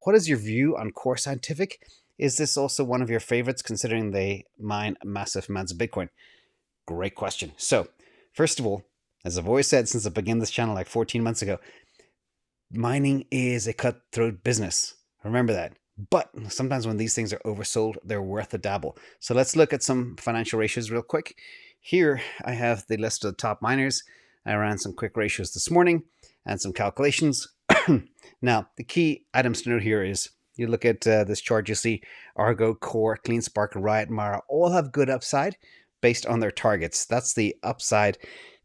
what is your view on Core Scientific? Is this also one of your favorites considering they mine massive amounts of Bitcoin? Great question. So, first of all, as I've always said since I began this channel like 14 months ago, mining is a cutthroat business. Remember that. But sometimes when these things are oversold, they're worth a dabble. So let's look at some financial ratios real quick. Here I have the list of the top miners. I ran some quick ratios this morning and some calculations. Now, the key items to note here is you look at this chart, you see Argo, Core, CleanSpark, Riot, Mara all have good upside based on their targets. That's the upside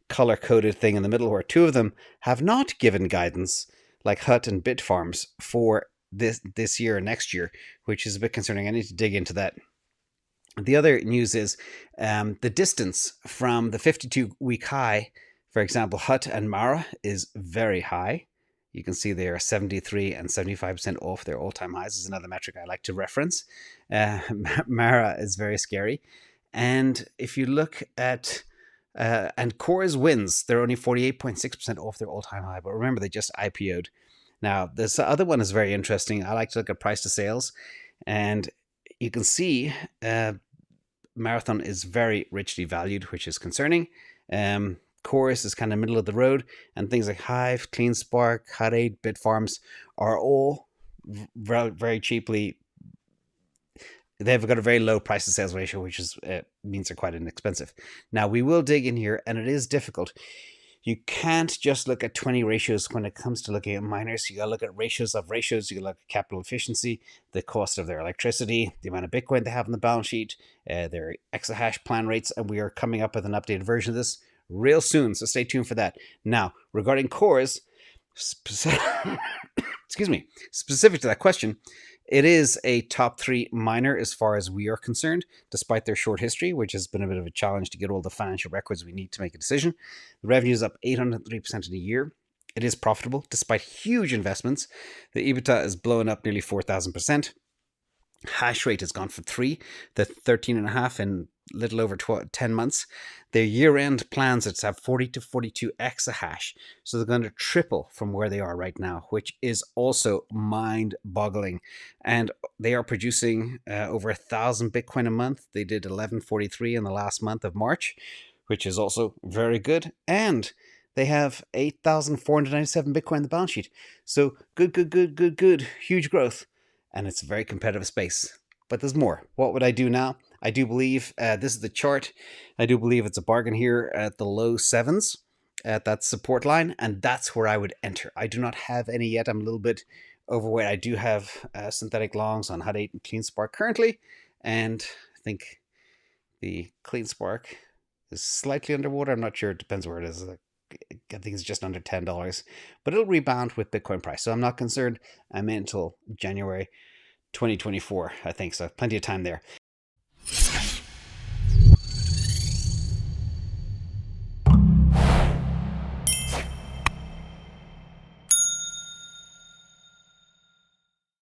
color-coded thing in the middle, where two of them have not given guidance, like Hut and Bitfarms, for this year or next year, which is a bit concerning. I need to dig into that. The other news is the distance from the 52-week high, for example, Hut and Mara, is very high. You can see they are 73 and 75% off their all-time highs. This is another metric I like to reference. Mara is very scary. And if you look at and Core's wins, they're only 48.6% off their all-time high. But remember, they just IPO'd. Now, this other one is very interesting. I like to look at price to sales. And you can see Marathon is very richly valued, which is concerning. Chorus is kind of middle of the road. And things like Hive, CleanSpark, Hut 8, Bitfarms are all very, very cheaply. They've got a very low price to sales ratio, which is means they're quite inexpensive. Now, we will dig in here, and it is difficult. You can't just look at 20 ratios when it comes to looking at miners. You got to look at ratios of ratios. You got to look at capital efficiency, the cost of their electricity, the amount of Bitcoin they have on the balance sheet, their exahash plan rates, and we are coming up with an updated version of this real soon, so stay tuned for that. Now, regarding cores, excuse me, specific to that question, it is a top 3 miner as far as we are concerned, despite their short history, which has been a bit of a challenge to get all the financial records we need to make a decision. The revenue is up 803% in a year. It is profitable despite huge investments. The EBITDA is blowing up nearly 4,000%. Hash rate has gone from 3 to 13.5 in little over 10 months. Their year-end plans are to have 40 to 42 exahash. So they're going to triple from where they are right now, which is also mind-boggling. And they are producing over 1,000 Bitcoin a month. They did 1143 in the last month of March, which is also very good. And they have 8,497 Bitcoin in the balance sheet. So good. Huge growth. And it's a very competitive space. But there's more. What would I do now? I do believe this is the chart. I do believe it's a bargain here at the low 7s at that support line, and that's where I would enter. I do not have any yet. I'm a little bit overweight. I do have synthetic longs on Hut 8 and CleanSpark currently, and I think the CleanSpark is slightly underwater. I'm not sure. It depends where it is. I think it's just under $10, but it'll rebound with Bitcoin price. So I'm not concerned. I'm in until January 2024, I think. So plenty of time there.